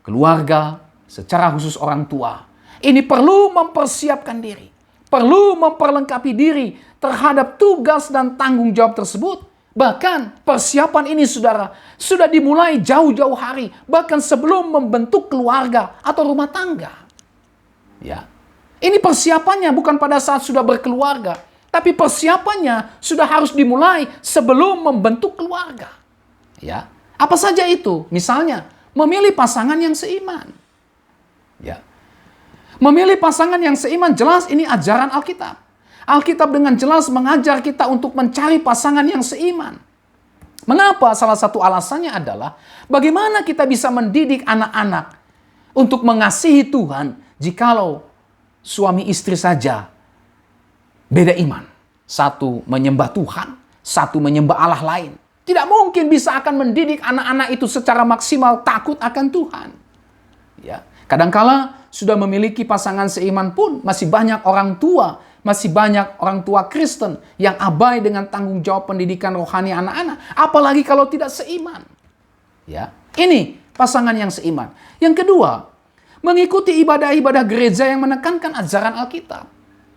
keluarga, secara khusus orang tua, ini perlu mempersiapkan diri. Perlu memperlengkapi diri terhadap tugas dan tanggung jawab tersebut. Bahkan persiapan ini, saudara, sudah dimulai jauh-jauh hari. Bahkan sebelum membentuk keluarga atau rumah tangga. Ya. Ini persiapannya bukan pada saat sudah berkeluarga. Tapi persiapannya sudah harus dimulai sebelum membentuk keluarga. Ya, apa saja itu? Misalnya, memilih pasangan yang seiman. Ya. Memilih pasangan yang seiman, jelas ini ajaran Alkitab. Alkitab dengan jelas mengajar kita untuk mencari pasangan yang seiman. Mengapa? Salah satu alasannya adalah bagaimana kita bisa mendidik anak-anak untuk mengasihi Tuhan jikalau suami istri saja beda iman. Satu menyembah Tuhan, satu menyembah Allah lain. Tidak mungkin bisa akan mendidik anak-anak itu secara maksimal takut akan Tuhan. Ya, kadangkala sudah memiliki pasangan seiman pun masih banyak orang tua Kristen yang abai dengan tanggung jawab pendidikan rohani anak-anak, apalagi kalau tidak seiman. Ya, ini pasangan yang seiman. Yang kedua, mengikuti ibadah-ibadah gereja yang menekankan ajaran Alkitab.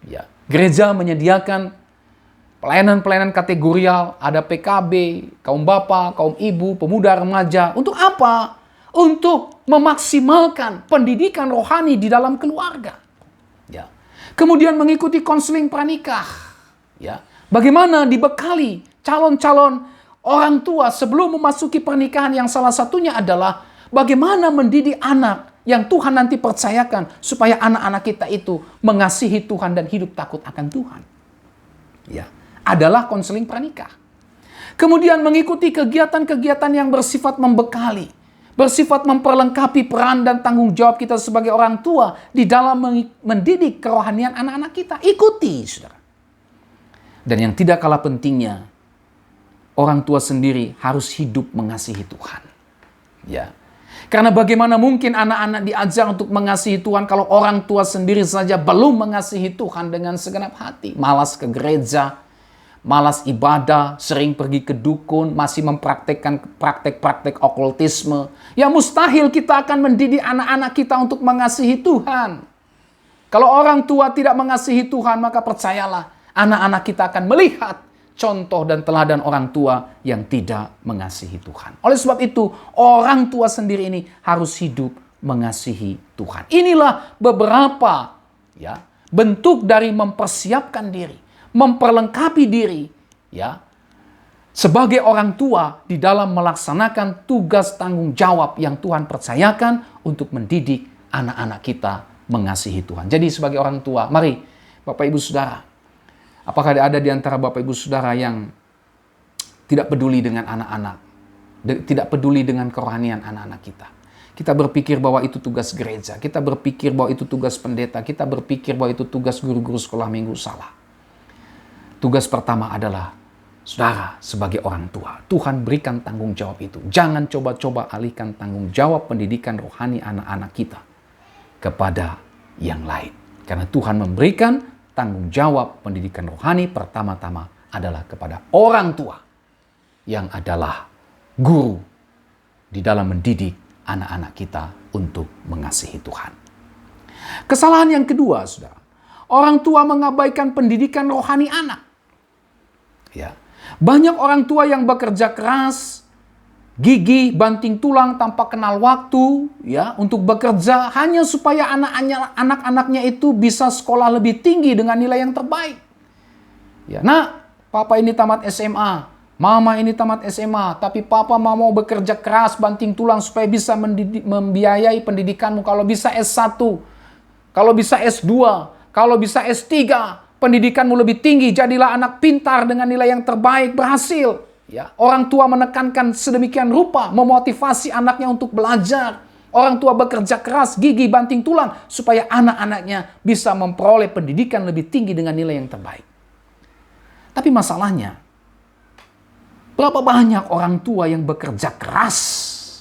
Ya. Gereja menyediakan pelayanan-pelayanan kategorial, ada PKB, kaum bapak, kaum ibu, pemuda, remaja. Untuk apa? Untuk memaksimalkan pendidikan rohani di dalam keluarga. Ya. Kemudian mengikuti konseling pranikah. Ya. Bagaimana dibekali calon-calon orang tua sebelum memasuki pernikahan yang salah satunya adalah bagaimana mendidik anak yang Tuhan nanti percayakan supaya anak-anak kita itu mengasihi Tuhan dan hidup takut akan Tuhan. Ya, adalah konseling pranikah. Kemudian mengikuti kegiatan-kegiatan yang bersifat membekali, bersifat memperlengkapi peran dan tanggung jawab kita sebagai orang tua di dalam mendidik kerohanian anak-anak kita. Ikuti, saudara. Dan yang tidak kalah pentingnya, orang tua sendiri harus hidup mengasihi Tuhan. Ya. Karena bagaimana mungkin anak-anak diajar untuk mengasihi Tuhan kalau orang tua sendiri saja belum mengasihi Tuhan dengan segenap hati. Malas ke gereja, malas ibadah, sering pergi ke dukun, masih mempraktekkan praktek-praktek okultisme. Ya mustahil kita akan mendidik anak-anak kita untuk mengasihi Tuhan. Kalau orang tua tidak mengasihi Tuhan, maka percayalah anak-anak kita akan melihat contoh dan teladan orang tua yang tidak mengasihi Tuhan. Oleh sebab itu, orang tua sendiri ini harus hidup mengasihi Tuhan. Inilah beberapa ya bentuk dari mempersiapkan diri, memperlengkapi diri ya sebagai orang tua di dalam melaksanakan tugas tanggung jawab yang Tuhan percayakan untuk mendidik anak-anak kita mengasihi Tuhan. Jadi sebagai orang tua, mari Bapak Ibu Saudara, apakah ada di antara Bapak Ibu Saudara yang tidak peduli dengan anak-anak, tidak peduli dengan kerohanian anak-anak kita? Kita berpikir bahwa itu tugas gereja, kita berpikir bahwa itu tugas pendeta, kita berpikir bahwa itu tugas guru-guru sekolah minggu. Salah. Tugas pertama adalah Saudara, sebagai orang tua, Tuhan berikan tanggung jawab itu. Jangan coba-coba alihkan tanggung jawab pendidikan rohani anak-anak kita kepada yang lain. Karena Tuhan memberikan tanggung jawab pendidikan rohani pertama-tama adalah kepada orang tua yang adalah guru di dalam mendidik anak-anak kita untuk mengasihi Tuhan. Kesalahan yang kedua, saudara, orang tua mengabaikan pendidikan rohani anak. Ya. Banyak orang tua yang bekerja keras, gigih, banting tulang tanpa kenal waktu, ya, untuk bekerja hanya supaya anak-anaknya itu bisa sekolah lebih tinggi dengan nilai yang terbaik. Ya, nah, papa ini tamat SMA, mama ini tamat SMA, tapi papa mau bekerja keras, banting tulang supaya bisa membiayai pendidikanmu. Kalau bisa S1, kalau bisa S2, kalau bisa S3, pendidikanmu lebih tinggi, jadilah anak pintar dengan nilai yang terbaik, berhasil. Ya, orang tua menekankan sedemikian rupa, memotivasi anaknya untuk belajar. Orang tua bekerja keras, gigih, banting tulang, supaya anak-anaknya bisa memperoleh pendidikan lebih tinggi dengan nilai yang terbaik. Tapi masalahnya, berapa banyak orang tua yang bekerja keras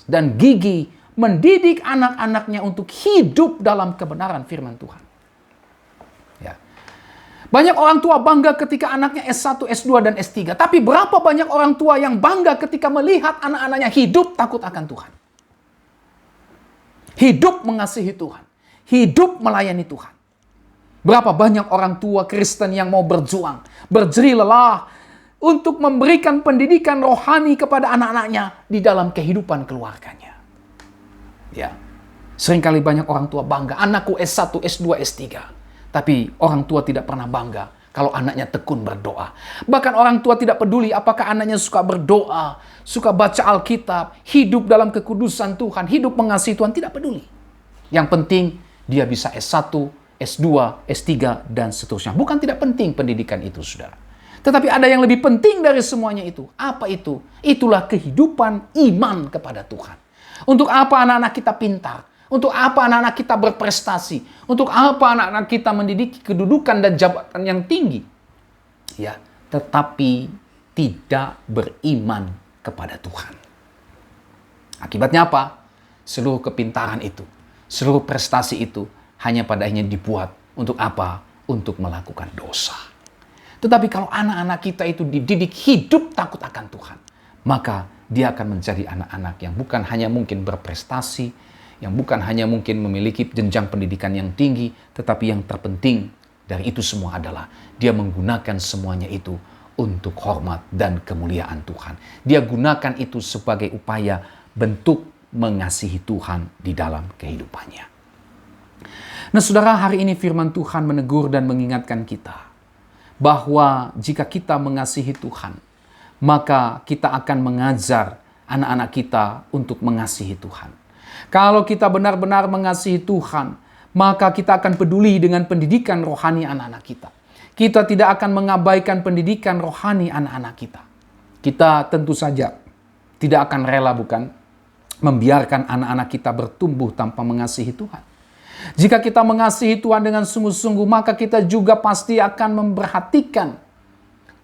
dan gigih mendidik anak-anaknya untuk hidup dalam kebenaran firman Tuhan. Banyak orang tua bangga ketika anaknya S1, S2, dan S3. Tapi berapa banyak orang tua yang bangga ketika melihat anak-anaknya hidup takut akan Tuhan. Hidup mengasihi Tuhan. Hidup melayani Tuhan. Berapa banyak orang tua Kristen yang mau berjuang, berjerih lelah untuk memberikan pendidikan rohani kepada anak-anaknya di dalam kehidupan keluarganya. Ya, seringkali banyak orang tua bangga, anakku S1, S2, S3. Tapi orang tua tidak pernah bangga kalau anaknya tekun berdoa. Bahkan orang tua tidak peduli apakah anaknya suka berdoa, suka baca Alkitab, hidup dalam kekudusan Tuhan, hidup mengasihi Tuhan, tidak peduli. Yang penting dia bisa S1, S2, S3, dan seterusnya. Bukan tidak penting pendidikan itu, saudara. Tetapi ada yang lebih penting dari semuanya itu. Apa itu? Itulah kehidupan iman kepada Tuhan. Untuk apa anak-anak kita pintar? Untuk apa anak-anak kita berprestasi? Untuk apa anak-anak kita mendidik kedudukan dan jabatan yang tinggi? Ya, tetapi tidak beriman kepada Tuhan. Akibatnya apa? Seluruh kepintaran itu, seluruh prestasi itu hanya pada akhirnya dibuat untuk apa? Untuk melakukan dosa. Tetapi kalau anak-anak kita itu dididik hidup takut akan Tuhan, maka dia akan menjadi anak-anak yang bukan hanya mungkin berprestasi, yang bukan hanya mungkin memiliki jenjang pendidikan yang tinggi, tetapi yang terpenting dari itu semua adalah dia menggunakan semuanya itu untuk hormat dan kemuliaan Tuhan. Dia gunakan itu sebagai upaya bentuk mengasihi Tuhan di dalam kehidupannya. Nah, saudara, hari ini firman Tuhan menegur dan mengingatkan kita bahwa jika kita mengasihi Tuhan, maka kita akan mengajar anak-anak kita untuk mengasihi Tuhan. Kalau kita benar-benar mengasihi Tuhan, maka kita akan peduli dengan pendidikan rohani anak-anak kita. Kita tidak akan mengabaikan pendidikan rohani anak-anak kita. Kita tentu saja tidak akan rela, bukan, membiarkan anak-anak kita bertumbuh tanpa mengasihi Tuhan. Jika kita mengasihi Tuhan dengan sungguh-sungguh, maka kita juga pasti akan memperhatikan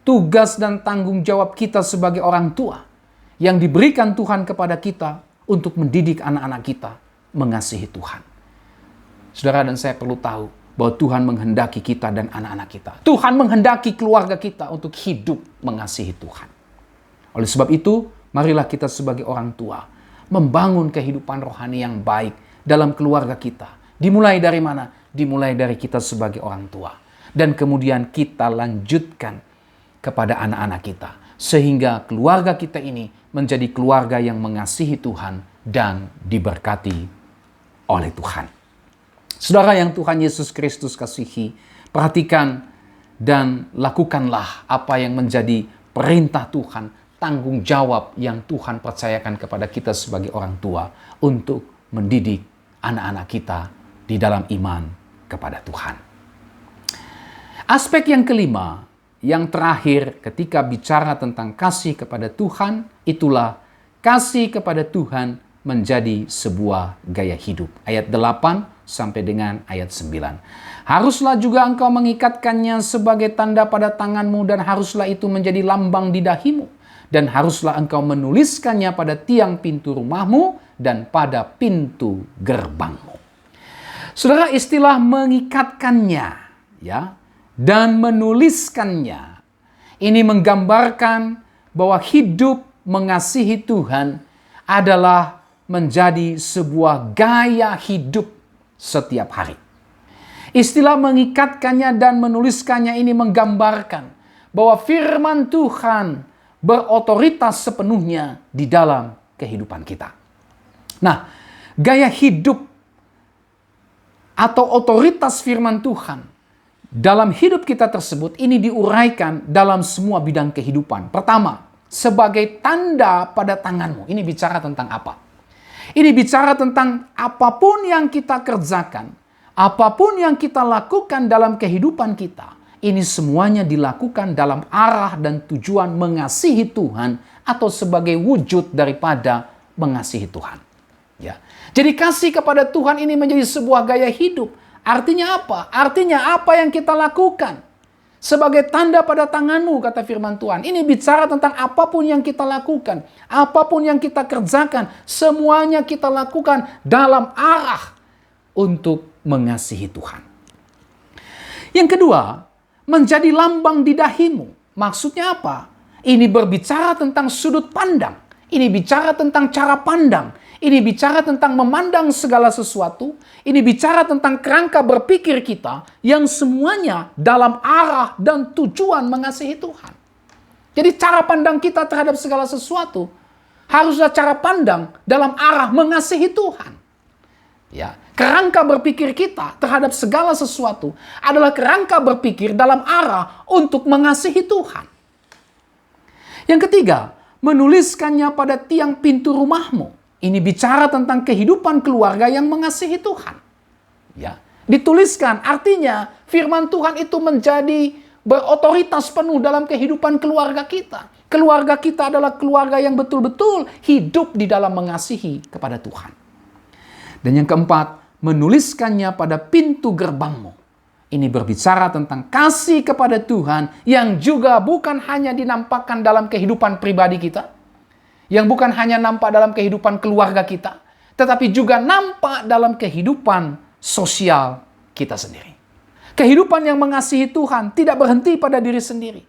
tugas dan tanggung jawab kita sebagai orang tua yang diberikan Tuhan kepada kita untuk mendidik anak-anak kita mengasihi Tuhan. Saudara dan saya perlu tahu bahwa Tuhan menghendaki kita dan anak-anak kita. Tuhan menghendaki keluarga kita untuk hidup mengasihi Tuhan. Oleh sebab itu, marilah kita sebagai orang tua membangun kehidupan rohani yang baik dalam keluarga kita. Dimulai dari mana? Dimulai dari kita sebagai orang tua. Dan kemudian kita lanjutkan kepada anak-anak kita. Sehingga keluarga kita ini menjadi keluarga yang mengasihi Tuhan dan diberkati oleh Tuhan. Saudara yang Tuhan Yesus Kristus kasihi, perhatikan dan lakukanlah apa yang menjadi perintah Tuhan, tanggung jawab yang Tuhan percayakan kepada kita sebagai orang tua untuk mendidik anak-anak kita di dalam iman kepada Tuhan. Aspek yang kelima, yang terakhir ketika bicara tentang kasih kepada Tuhan, itulah kasih kepada Tuhan menjadi sebuah gaya hidup. Ayat 8, sampai dengan ayat 9. Haruslah juga engkau mengikatkannya sebagai tanda pada tanganmu dan haruslah itu menjadi lambang di dahimu. Dan haruslah engkau menuliskannya pada tiang pintu rumahmu dan pada pintu gerbangmu. Saudara, istilah mengikatkannya ya dan menuliskannya ini menggambarkan bahwa hidup mengasihi Tuhan adalah menjadi sebuah gaya hidup setiap hari. Istilah mengikatkannya dan menuliskannya ini menggambarkan bahwa firman Tuhan berotoritas sepenuhnya di dalam kehidupan kita. Nah, gaya hidup atau otoritas firman Tuhan dalam hidup kita tersebut ini diuraikan dalam semua bidang kehidupan. Pertama, sebagai tanda pada tanganmu. Ini bicara tentang apa? Ini bicara tentang apapun yang kita kerjakan, apapun yang kita lakukan dalam kehidupan kita, ini semuanya dilakukan dalam arah dan tujuan mengasihi Tuhan atau sebagai wujud daripada mengasihi Tuhan. Ya. Jadi kasih kepada Tuhan ini menjadi sebuah gaya hidup. Artinya apa? Artinya apa yang kita lakukan sebagai tanda pada tanganmu, kata firman Tuhan. Ini bicara tentang apapun yang kita lakukan, apapun yang kita kerjakan, semuanya kita lakukan dalam arah untuk mengasihi Tuhan. Yang kedua, menjadi lambang di dahimu. Maksudnya apa? Ini berbicara tentang sudut pandang. Ini bicara tentang cara pandang. Ini bicara tentang memandang segala sesuatu. Ini bicara tentang kerangka berpikir kita yang semuanya dalam arah dan tujuan mengasihi Tuhan. Jadi cara pandang kita terhadap segala sesuatu haruslah cara pandang dalam arah mengasihi Tuhan. Ya, kerangka berpikir kita terhadap segala sesuatu adalah kerangka berpikir dalam arah untuk mengasihi Tuhan. Yang ketiga, menuliskannya pada tiang pintu rumahmu. Ini bicara tentang kehidupan keluarga yang mengasihi Tuhan. Ya, dituliskan artinya firman Tuhan itu menjadi berotoritas penuh dalam kehidupan keluarga kita. Keluarga kita adalah keluarga yang betul-betul hidup di dalam mengasihi kepada Tuhan. Dan yang keempat, menuliskannya pada pintu gerbangmu. Ini berbicara tentang kasih kepada Tuhan yang juga bukan hanya dinampakkan dalam kehidupan pribadi kita, yang bukan hanya nampak dalam kehidupan keluarga kita, tetapi juga nampak dalam kehidupan sosial kita sendiri. Kehidupan yang mengasihi Tuhan tidak berhenti pada diri sendiri.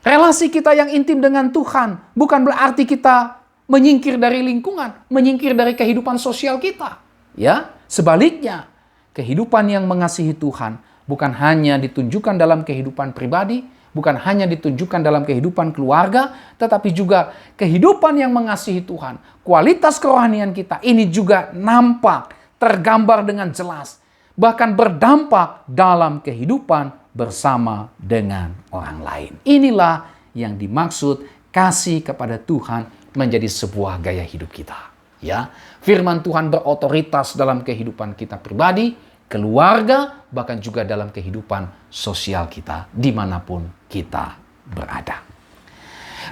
Relasi kita yang intim dengan Tuhan bukan berarti kita menyingkir dari lingkungan, menyingkir dari kehidupan sosial kita. Ya, sebaliknya, kehidupan yang mengasihi Tuhan bukan hanya ditunjukkan dalam kehidupan pribadi, bukan hanya ditunjukkan dalam kehidupan keluarga, tetapi juga kehidupan yang mengasihi Tuhan. Kualitas kerohanian kita ini juga nampak, tergambar dengan jelas, bahkan berdampak dalam kehidupan bersama dengan orang lain. Inilah yang dimaksud kasih kepada Tuhan menjadi sebuah gaya hidup kita. Ya, firman Tuhan berotoritas dalam kehidupan kita pribadi, keluarga, bahkan juga dalam kehidupan sosial kita, dimanapun kita berada.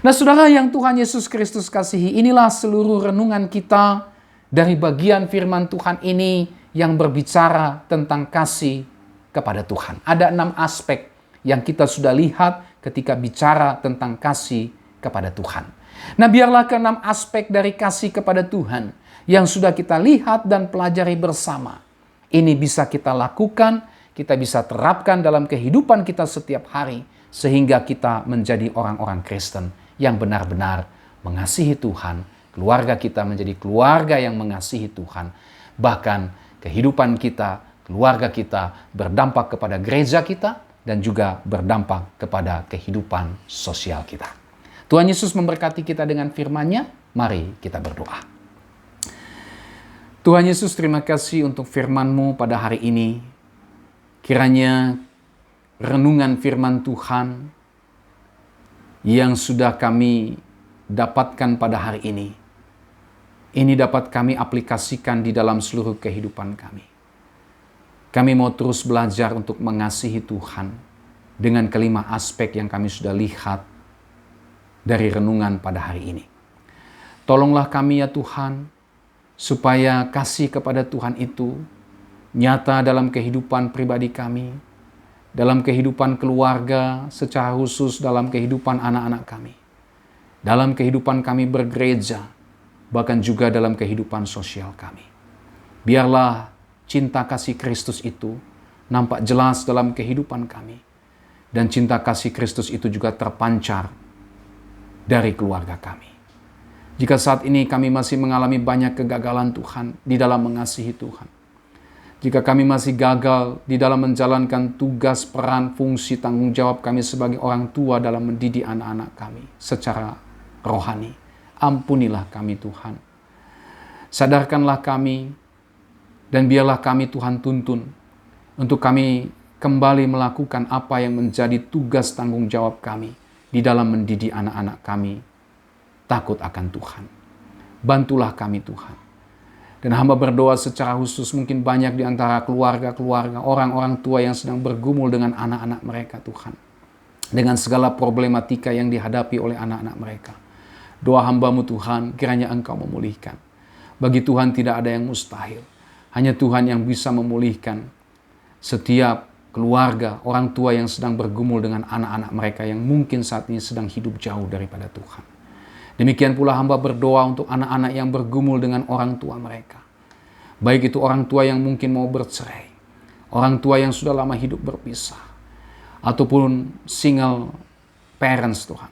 Nah, saudara yang Tuhan Yesus Kristus kasihi, inilah seluruh renungan kita dari bagian firman Tuhan ini yang berbicara tentang kasih kepada Tuhan. Ada 6 aspek yang kita sudah lihat ketika bicara tentang kasih kepada Tuhan. Nah, biarlah ke-6 aspek dari kasih kepada Tuhan yang sudah kita lihat dan pelajari bersama, ini bisa kita lakukan, kita bisa terapkan dalam kehidupan kita setiap hari, sehingga kita menjadi orang-orang Kristen yang benar-benar mengasihi Tuhan. Keluarga kita menjadi keluarga yang mengasihi Tuhan. Bahkan kehidupan kita, keluarga kita berdampak kepada gereja kita dan juga berdampak kepada kehidupan sosial kita. Tuhan Yesus memberkati kita dengan firman-Nya. Mari kita berdoa. Tuhan Yesus, terima kasih untuk firman-Mu pada hari ini. Kiranya renungan firman Tuhan yang sudah kami dapatkan pada hari ini dapat kami aplikasikan di dalam seluruh kehidupan kami. Kami mau terus belajar untuk mengasihi Tuhan dengan ke-5 aspek yang kami sudah lihat dari renungan pada hari ini. Tolonglah kami ya Tuhan, supaya kasih kepada Tuhan itu nyata dalam kehidupan pribadi kami, dalam kehidupan keluarga, secara khusus dalam kehidupan anak-anak kami, dalam kehidupan kami bergereja, bahkan juga dalam kehidupan sosial kami. Biarlah cinta kasih Kristus itu nampak jelas dalam kehidupan kami, dan cinta kasih Kristus itu juga terpancar dari keluarga kami. Jika saat ini kami masih mengalami banyak kegagalan Tuhan di dalam mengasihi Tuhan, jika kami masih gagal di dalam menjalankan tugas, peran, fungsi, tanggung jawab kami sebagai orang tua dalam mendidik anak-anak kami secara rohani, ampunilah kami Tuhan. Sadarkanlah kami, dan biarlah kami Tuhan tuntun untuk kami kembali melakukan apa yang menjadi tugas tanggung jawab kami di dalam mendidik anak-anak kami takut akan Tuhan. Bantulah kami Tuhan. Dan hamba berdoa secara khusus, mungkin banyak di antara keluarga-keluarga, orang-orang tua yang sedang bergumul dengan anak-anak mereka Tuhan, dengan segala problematika yang dihadapi oleh anak-anak mereka. Doa hambamu Tuhan, kiranya Engkau memulihkan. Bagi Tuhan tidak ada yang mustahil. Hanya Tuhan yang bisa memulihkan setiap keluarga, orang tua yang sedang bergumul dengan anak-anak mereka yang mungkin saat ini sedang hidup jauh daripada Tuhan. Demikian pula hamba berdoa untuk anak-anak yang bergumul dengan orang tua mereka. Baik itu orang tua yang mungkin mau bercerai, orang tua yang sudah lama hidup berpisah, ataupun single parents Tuhan.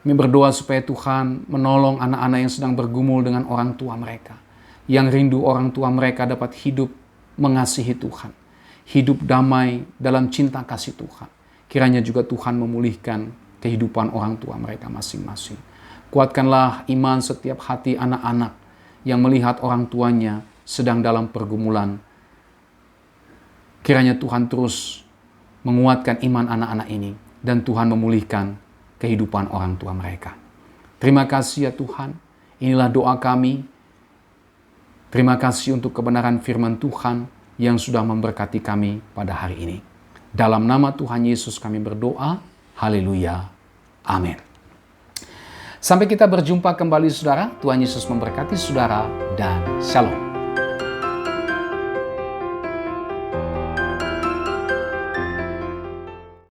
Kami berdoa supaya Tuhan menolong anak-anak yang sedang bergumul dengan orang tua mereka, yang rindu orang tua mereka dapat hidup mengasihi Tuhan, hidup damai dalam cinta kasih Tuhan. Kiranya juga Tuhan memulihkan kehidupan orang tua mereka masing-masing. Kuatkanlah iman setiap hati anak-anak yang melihat orang tuanya sedang dalam pergumulan. Kiranya Tuhan terus menguatkan iman anak-anak ini, dan Tuhan memulihkan kehidupan orang tua mereka. Terima kasih ya Tuhan, inilah doa kami. Terima kasih untuk kebenaran firman Tuhan yang sudah memberkati kami pada hari ini. Dalam nama Tuhan Yesus kami berdoa. Haleluya. Amin. Sampai kita berjumpa kembali saudara. Tuhan Yesus memberkati saudara dan shalom.